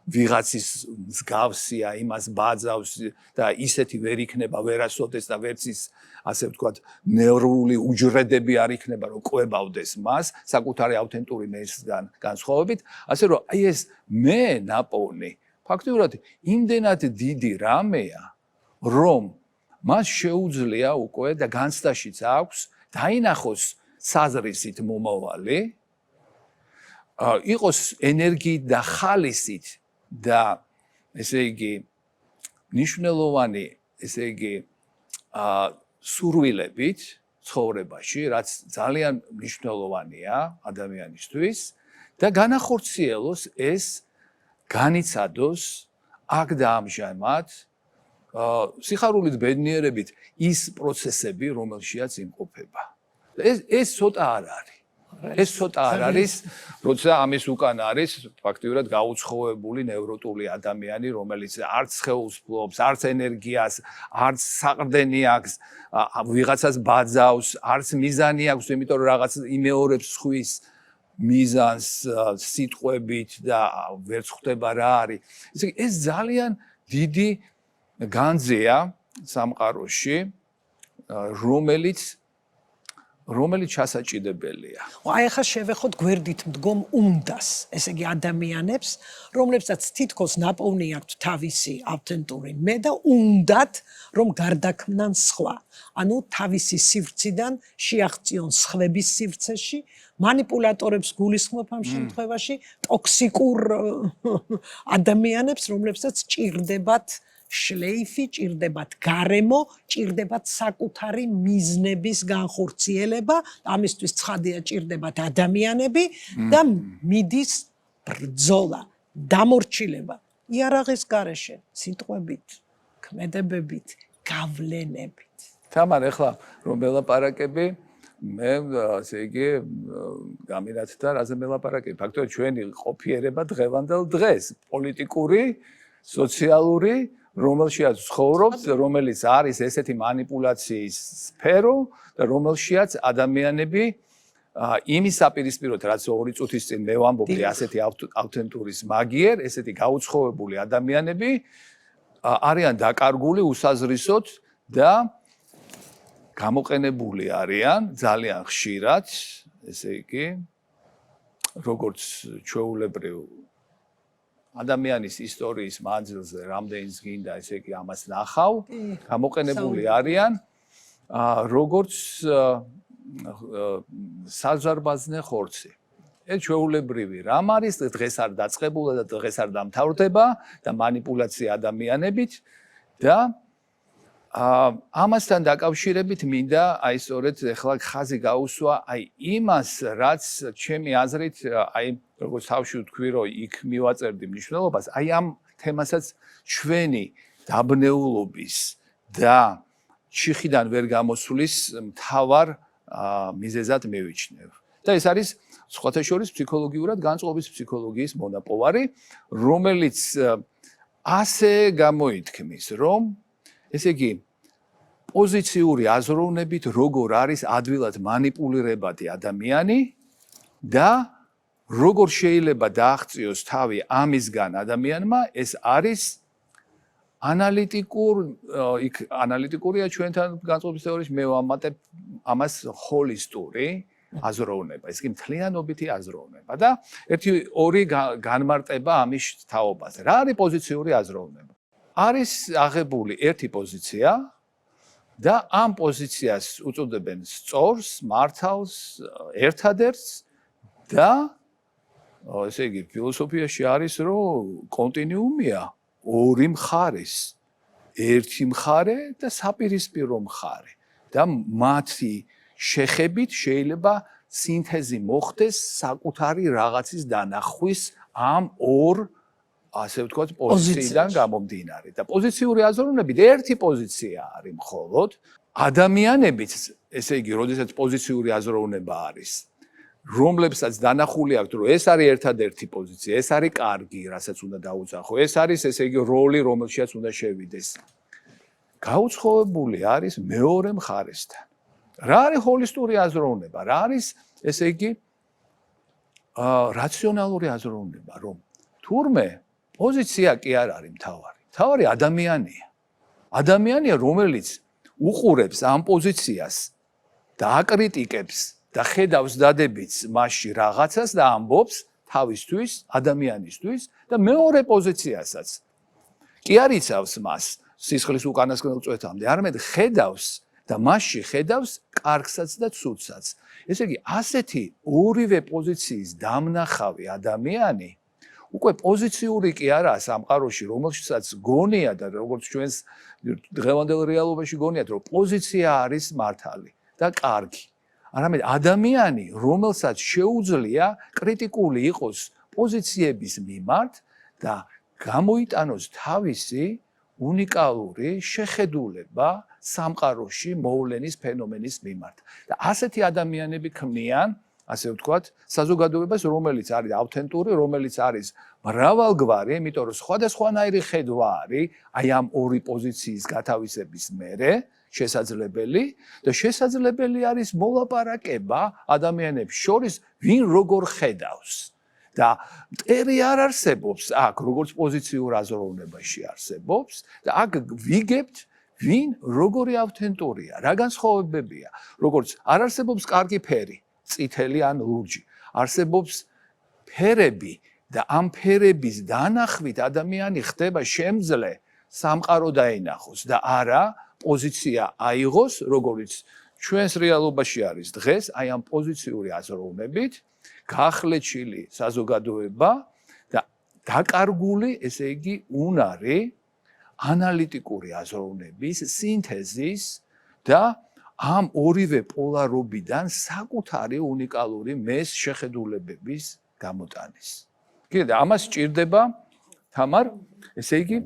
ვიღაცის მსგავსია, იმას ბაძავს და ისეთი ვერ იქნება ვერასოდეს და ვერც ის ასე ვთქვათ ნევრული უჯრედები არ იქნება რომ კვებავდეს მას საკუთარი ავთენტური მესგან განსხვავებით, ასე რომ აი ეს მე ნაპოვნი ფაქტიურად იმდენად დიდი რამეა, რომ მას შეუძლია უკვე და განცდაშიც აქვს დაინახოს საზრისით მომავალი, იყოს ენერგიით და ხალისით და ესე იგი ნიშნულოვანი ესე იგი სურვილებით ცხოვრებაში, რაც ძალიან მნიშვნელოვანია ადამიანისთვის და განახორციელოს ეს განიცადოს აქ და ამჟამად სიხარულით ბედნიერებით ის პროცესები, რომელშიაც იმყოფება. ეს ცოტა არ არის. ეს ცოტა არ არის, როცა ამის უკან არის ფაქტიურად გაუცხოებული ნევროტული ადამიანი, რომელიც არც სხეულს ფლობს, არც ენერგიას, არც საყრდენი აქვს, ვიღაცას ბაძავს, არც მიზანი აქვს, იმიტომ რომ რაღაც იმეორებს ხვის მიზანს სიტყვებით და ვერც ხვდება რა არის. ესე იგი, ეს ძალიან დიდი განძია სამყაროში, რომელიც ჩასაჭიდებელია. აი ახლა შევეხოთ გვერდით მდგომ უნდას, ესე იგი ადამიანებს, რომლებსაც თითქოს ნაპოვნი აქვთ თავისი ავთენტური მე და უნდათ რომ გარდაქმნან სხვა. ანუ თავისი სივრციდან შეაღწიონ სხვების სივრცეში, манипуляტორებს გულისხმობ ამ შემთხვევაში, ტოქსიკურ ადამიანებს, რომლებსაც ჭირდებათ შლეიფი, ჭირდებათ გარემო, ჭირდებათ საკუთარი მიზნების განხორციელება, ამისთვის ცხადია ჭირდებათ ადამიანები და მიდის ბრძოლა, დამორჩილება იარაღის გარეშე, სიტყვებით, ქმედებებით, გავლენებით. თამარ, ეხლა რომ ველაპარაკები, მე ასე იგი გამინათდა რაზე ველაპარაკები. ფაქტობრივად ჩვენი ყოფიერება დღევანდელ დღეს, პოლიტიკური, სოციალური, რომელშიაც ცხოვრობს, რომელიც არის ესეთი манипуляციის სფერო და რომელშიაც ადამიანები იმის საპირისპიროდ, რაც 2 წუთის წინ მე ვამბობდი ასეთი ავთენტურის მაგიერ, ესეთი გაუცხოებული ადამიანები არიან დაკარგული usazrisot და გამოყენებული არიან ძალიან ხშირად, ესე იგი, როგორც ჩვეულებრივ ადამიანის ისტორიის მანძილზე რამდენიც გინდა, ესე იგი, ამას ნახავ, გამოყენებული არიან როგორც საზარბაზნე ხორცი. ეს ჩვეულებრივი რამ არის, დღეს არ დაწყებულა და დღეს არ დამთავრდება და манипуляცია ადამიანებით და ამასთან დაკავშირებით მინდა აი სწორედ ეხლა ხაზი გაუსვა აი იმას, რაც ჩემი აზრით აი როგორც თავში ვთქვი, რომ იქ მივაწერდი მნიშვნელობას, აი ამ თემასაც ჩვენი დაბნეულობის და ჩიხიდან ვერ გამოსulis მთავარ მიზეზად მივიჩნევ. და ეს არის სხვათა შორის ფსიქოლოგიურად განწყობის ფსიქოლოგიის მონაპოვარი, რომელიც ასე გამოითქმის, რომ ესე იგი პოზიციური აზროვნებით როგორ არის ადვილად манипуლირებადი ადამიანი და როგორ შეიძლება დააღწიოს თავი ამისგან ადამიანმა, ეს არის ანალიტიკურია ჩვენთან განწყობის თეორიის, მე ვამატებ ამას ჰოლისტური აზროვნება, ეს კი მთლიანობითი აზროვნება და ორი განმარტება ამის თაობაზე. რა არის პოზიციური აზროვნება? არის აღებული ერთი პოზიცია და ამ პოზიციას უწოდებენ სწორს, მართალს, ერთადერთს და ესე იგი ფილოსოფიაში არის რომ კონტინიუმია ორი მხარის, ერთი მხარე და საპირისპირო მხარე და მათი შეხებით შეიძლება სინთეზი მოხდეს საკუთარი რაღაცის დანახვის ამ ორ ასე ვთქვათ, პოზიციიდან გამომდინარე. და პოზიციური აზროვნებით ერთი პოზიცია არის მხოლოდ ადამიანებიც, ესე იგი, როდესაც პოზიციური აზროვნება არის, რომლებსაც დანახული აქვს, რომ ეს არის ერთადერთი პოზიცია, ეს არის კარგი, რასაც უნდა დაუძახო, ეს არის, ესე იგი, როლი, რომელშიაც უნდა შევიდეს. გაუცხოვებული არის მეორე მხარესთან. რა არის ჰოლისტური აზროვნება? რა არის, ესე იგი, რაციონალური აზროვნება, რომ თურმე პოზიცია კი არ არის მთავარი. მთავარი ადამიანია. ადამიანია, რომელიც უყურებს ამ პოზიციას და აკრიტიკებს და ხედავს დადებითს მასში რაღაცას და ამბობს თავისთვის, ადამიანისთვის და მეორე პოზიციასაც კი არ იცავს მას სისხლის უკანასკნელ წვეთამდე, არამედ ხედავს და მასში ხედავს კარგსაც და ცუდსაც. ესე იგი, ასეთი ორივე პოზიციის დამნახავი ადამიანი უკვე პოზიციური კი არაა სამყაროში, რომელშიც გონია და როგორც ჩვენს დღევანდელ რეალობაში გონიათ, რომ პოზიცია არის მართალი და კარგი. არამედ ადამიანი, რომელსაც შეუძლია კრიტიკული იყოს პოზიციების მიმართ და გამოიტანოს თავისი უნიკალური შეხედულება სამყაროში მოვლენის ფენომენის მიმართ. და ასეთი ადამიანები ქმნიან, ასე ვთქვათ, საზოგადოებას, რომელიც არის ავთენტური, რომელიც არის მრავალგვარი, იმიტომ რომ სხვადასხვანაირი ხედვა არის აი ამ ორი პოზიციის გათავისების მერე შესაძლებელი და შესაძლებელი არის მოლაპარაკება ადამიანებს შორის, ვინ როგორ ხედავს. და მტერი არ არსებობს აქ, როგორც პოზიციურ აზროვნებაში არსებობს და აქ ვიგებთ, ვინ როგორი ავთენტურია, რა განსხვავებებია, როგორც არ არსებობს კარგი ფერი, წითელი ან ლურჯი, არსებობს ფერები და ამ ფერების დანახვით ადამიანი ხდება შემძლე სამყარო დაენახოს და არა პოზიცია აიღოს, როგორც ჩვენს რეალობაში არის დღეს, აი ამ პოზიციური აზროვნებით გახლეჩილი საზოგადოება და დაკარგული, ესე იგი, უნარი ანალიტიკური აზროვნების სინთეზის და ამ ორივე პოლარობიდან საკუთარი უნიკალური მეს შეხედულებების გამოტანის. კიდე ამას სჭირდება თამარ, ესე იგი,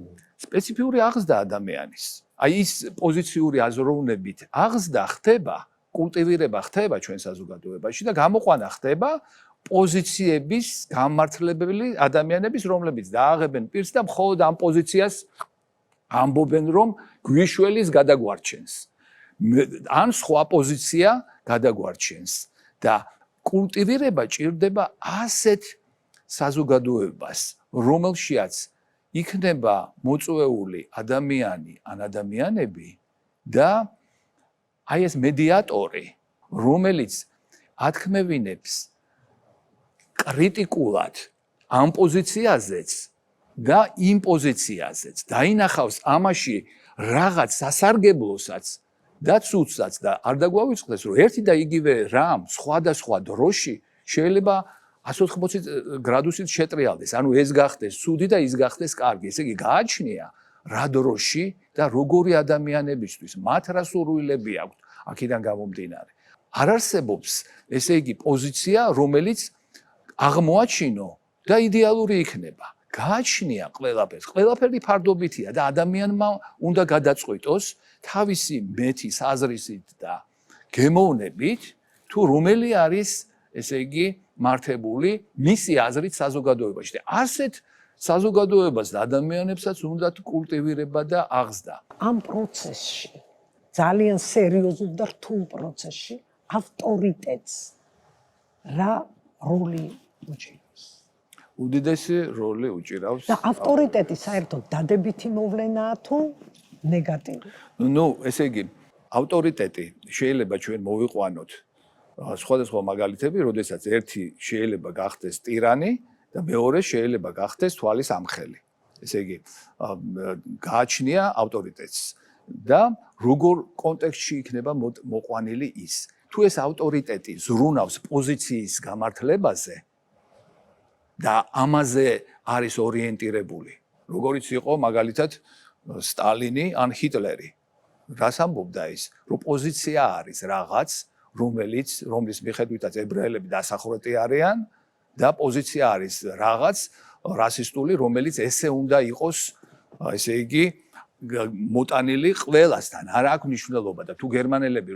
სპეციფიური აღზრდა ადამიანის. აი ის პოზიციური აზროვნებით აღზრდა ხდება, კულტივირება ხდება ჩვენ საზოგადოებაში და გამოყვანა ხდება პოზიციების გამართლებელი ადამიანების, რომლებიც დააღებენ პირს და მხოლოდ ამ პოზიციას ამბობენ, რომ გვიშველის გადაგვარჩენს. ან სხვა პოზიცია გადაგვარჩენს და კულტივირება ჭირდება ასეთ საზოგადოებას, რომელშიაც იქნება მოწვეული ადამიანი ან ადამიანები და აი ეს მედიატორი, რომელიც ათქმევინებს კრიტიკულად ამ პოზიციაზეც და იმ პოზიციაზეც დაინახავს ამაში რაღაც სასარგებლოსაც და ცუდსაც და არ დაგვავიწყდეს, რომ ერთი და იგივე რამ სხვადასხვა დროში შეიძლება 180 გრადუსით შეტრიალდეს. ანუ ეს გახდეს ცუდი და ის გახდეს კარგი. ესე იგი, გააჩნია რა დროში და როგორი ადამიანებისთვის მათ რა სურვილები აქვთ აქედან გამომდინარე. არ არსებობს, ესე იგი, პოზიცია, რომელიც აღმოაჩინო და იდეალური იქნება. გააჩნია ყველაფერს, ყველაფერი ფარდობითია და ადამიანმა უნდა გადაწყვიტოს თავისი მეტის აზრისით და გემოვნებით, თუ რომელი არის, ესე იგი, მართებული მისი აზრით საზოგადოებაში. და ასეთ საზოგადოებას და ადამიანებსაც უნდათ კულტივირება და აღზრდა. ამ პროცესში, ძალიან სერიოზულ და რთულ პროცესში, ავტორიტეტს რა როლი უჭირავს? უდიდესი როლი უჭირავს. და ავტორიტეტი საერთოდ დადებითი მოვლენაა თუ ნეგატიური? ნუ, ესე იგი, ავტორიტეტი შეიძლება ჩვენ მოვიყვანოთ სხვადასხვა მაგალითები, როდესაც ერთი შეიძლება გახდეს ტირანი და მეორე შეიძლება გახდეს თვალის ამხელი. ესე იგი, გააჩნია ავტორიტეტს და როგორ კონტექსტში იქნება მოყვანილი ის. თუ ეს ავტორიტეტი ზრუნავს პოზიციის გამართლებაზე და ამაზე არის ორიენტირებული, როგორიც იყო მაგალითად სტალინი ან ჰიტლერი. რას ამბობდა ის? რომ პოზიცია არის რაღაც, რომლის მიხედვითაც ებრაელები დასახვრეტი არიან და პოზიცია არის რაღაც, რასისტული, რომელიც ესე უნდა იყოს, ესე იგი მოტანილი ყველასთან, არ აქვს მნიშვნელობა და თუ გერმანელები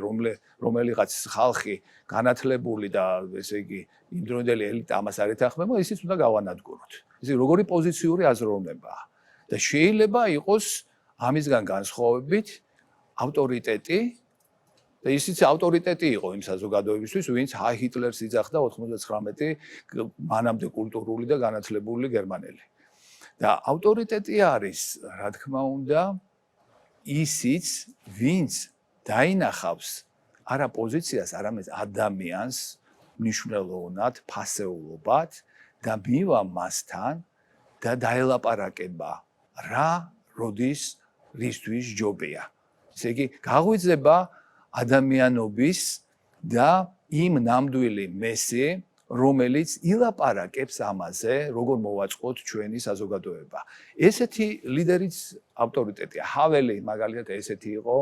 რომელიღაც ხალხი განათლებული და ესე იგი იმდროინდელი ელიტა ამას არ ეთანხმება, ისიც უნდა გავანადგუროთ. ესე როგორი პოზიციური აზროვნებაა და შეიძლება იყოს ამისგან განსხვავებით ავტორიტეტი და ისიც ავტორიტეტი იყო იმ საზოგადოებისთვის, ვინც ჰიტლერს იძახდა 99 მანამდე კულტურული და განათლებული გერმანელი. და ავტორიტეტი არის, რა თქმა უნდა, ისიც, ვინც დაინახავს არა პოზიციას, არამედ ადამიანს მნიშვნელოვნად, ფასეულობად და მივა მასთან და დაელაპარაკება რა, როდის, რისთვის ჯობია. ესე იგი, გაღვიძება ადამიანობის და იმ ნამდვილი მესი, რომელიც ილაპარაკებს ამაზე, როგორ მოვაწყოთ ჩვენი საზოგადოება. ესეთი ლიდერიც ავტორიტეტია. ჰაველი მაგალითად ესეთი იყო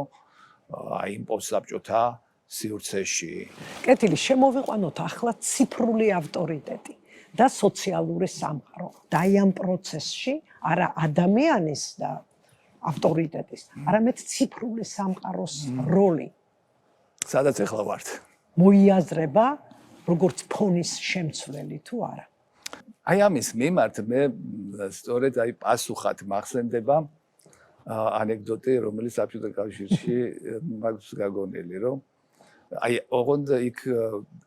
აი იმ პოსტსაბჭოთა სივრცეში. კეთილი, შემოვიყვანოთ ახლა ციფრული ავტორიტეტი და სოციალური სამყარო. და ამ პროცესში არა ადამიანის და ავტორიტეტის, არამედ ციფრული სამყაროს როლი. სადაც ახლა ვართ. მოიაზრება როგორც ფონის შემცვლელი თუ არა. აი ამის მიმართ მე სწორედ აი პასუხად მახსენდება ანეკდოტი, რომელიც საბჭოთა კავშირში მაქვს გაგონილი, რომ აი ოღონდ იქ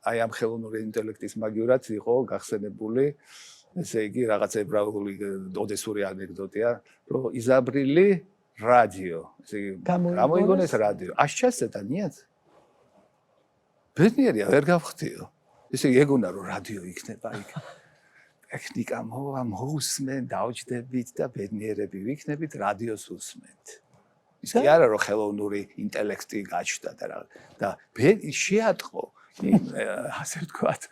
აი ამ ხელოვნური ინტელექტის მაგივრად იყო გახსენებული, ესე იგი რაღაც ებრაული ოდესური ანეკდოტია, რომ იზაბრილი რადიო, ესე იგი გამოიგონეს რადიო. აშჩასეთა ნიათ? ბედნიერია, ვერ გავხდიო. ესე იგი ეგონა რომ რადიო იქნება იქ. ტექნიკა მოусმენ, დავჯდებით და ბედნიერები ვიქნებით, რადიოს უსმენთ. ის კი არა რომ ხელოვნური ინტელექტი გაჩნდა და შეატყო ასე ვთქვათ,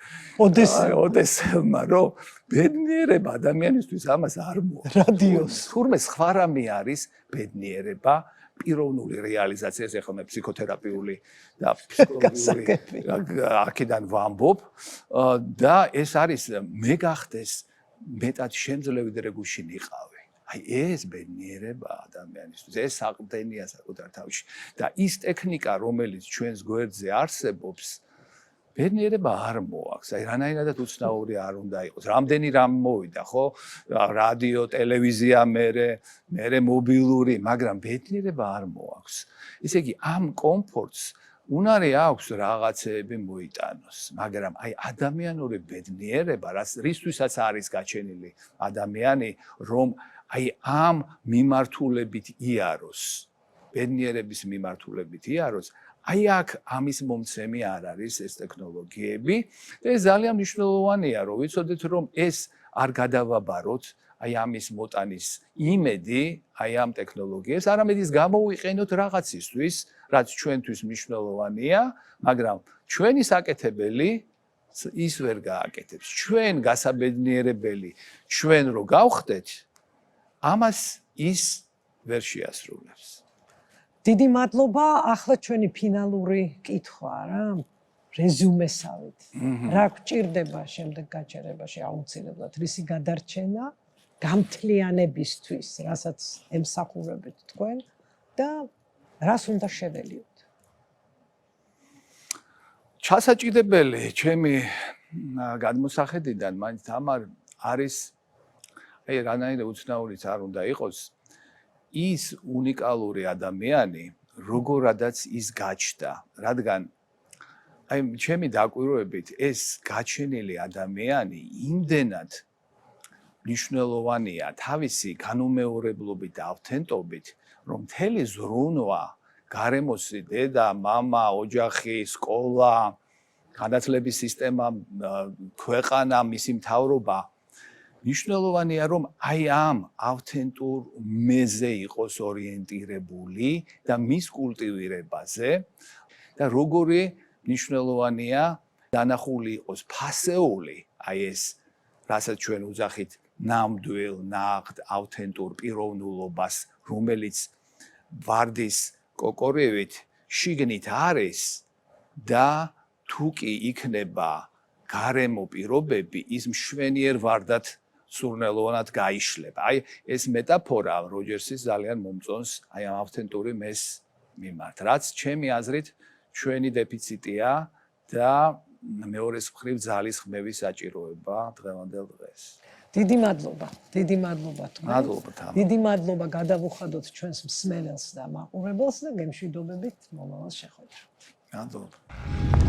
ოდესელმა რომ ბედნიერება ადამიანისთვის ამას არ მოაქვს. რადიოს თურმე სხვა რამე არის ბედნიერება, პიროვნული რეალიზაცია, ეხლა მე ფსიქოთერაპიული და ფსიქოლოგიური აქედან ვამბობ და ეს არის მე გახდეს მეტად შემძლე ვიდრე გუშინ იყავი. აი ეს ბედნიერება ადამიანისთვის, ეს საყრდენია საკუთარ თავში და ის ტექნიკა, რომელიც ჩვენს გვერდზე არსებობს, ბედნიერება არ მოაქვს. აი რანაირადად უცნაური არ უნდა იყოს. რამდენი რამ მოვიდა, ხო? რადიო, ტელევიზია, მერე მობილური, მაგრამ ბედნიერება არ მოაქვს. ისე იგი ამ კომფორტს უნარი აქვს რაღაცეები მოიტანოს, მაგრამ აი ადამიანური ბედნიერება, რისთვისაც არის გაჩენილი ადამიანი, რომ აი ამ მიმართულებით იაროს, ბედნიერების მიმართულებით იაროს, აი აქ ამის მომცემი არ არის ეს ტექნოლოგიები და ეს ძალიან მნიშვნელოვანია, რომ ვიცოდეთ, რომ ეს არ გადავაბაროთ აი ამის მოტანის იმედი, აი ამ ტექნოლოგიებს, არამედ ის გამოვიყენოთ რაღაცისთვის, რაც ჩვენთვის მნიშვნელოვანია, მაგრამ ჩვენი საკეთებელი ის ვერ გააკეთებს. ჩვენ გასაბედნიერებელი, ჩვენ რო გავხდეთ, ამას ის ვერ შეასრულებს. დიდი მადლობა, ახლა ჩვენი ფინალური კითხვა რა, რეზუმესავით. რა გჭირდება შემდეგ გაჩერებაში აუცილებლად რისი გადარჩენა გამთლიანებისთვის, რასაც ემსახურებით თქვენ და რას უნდა შეველიოთ. ჩასაჭიდებელი ჩემი გადმოსახედიდან მაინც თამარ არის აი რანაირად უცნაურიც არ უნდა იყოს ის უნიკალური ადამიანი, როგორადაც ის გაჩნდა, რადგან აი ჩემი დაკვირვებით ეს გაჩენილი ადამიანი იმდენად მნიშვნელოვანია თავისი განუმეორებლობით და ავთენტობით, რომ მთელი ზრუნვა, გარემოსი, დედა, მამა, ოჯახი, სკოლა, განათლების სისტემა, ქვეყანა, მისი მთავრობა მნიშვნელოვანია, რომ აი ამ ავთენტურ მეზე იყოს ორიენტირებული და მის კულტივირებაზე და როგორი მნიშვნელოვანია დანახული იყოს ფასეული აი ეს, რასაც ჩვენ უძახით ნამდვილ, ნაღდ, ავთენტურ პიროვნულობას, რომელიც ვარდის კოკორევით შიგნით არის და თუ კი იქნება გარემო პირობები, ის მშვენიერ ვარდად სურნელოვანად გაიშლება. აი ეს მეტაფორა როჯერსის ძალიან მომწონს აი ამ ავთენტური მეს მიმართ, რაც ჩემი აზრით ჩვენი დეფიციტია და მეორეს მხრივ ძალის ხმევის საჭიროება დღევანდელ დღეს. დიდი მადლობა თქვენ. მადლობა თამა. დიდი მადლობა გადავუხადოთ ჩვენს მსმენელს და მაყურებელს და გემშვიდობებით მომავალ შეხვედრამდე. მადლობა.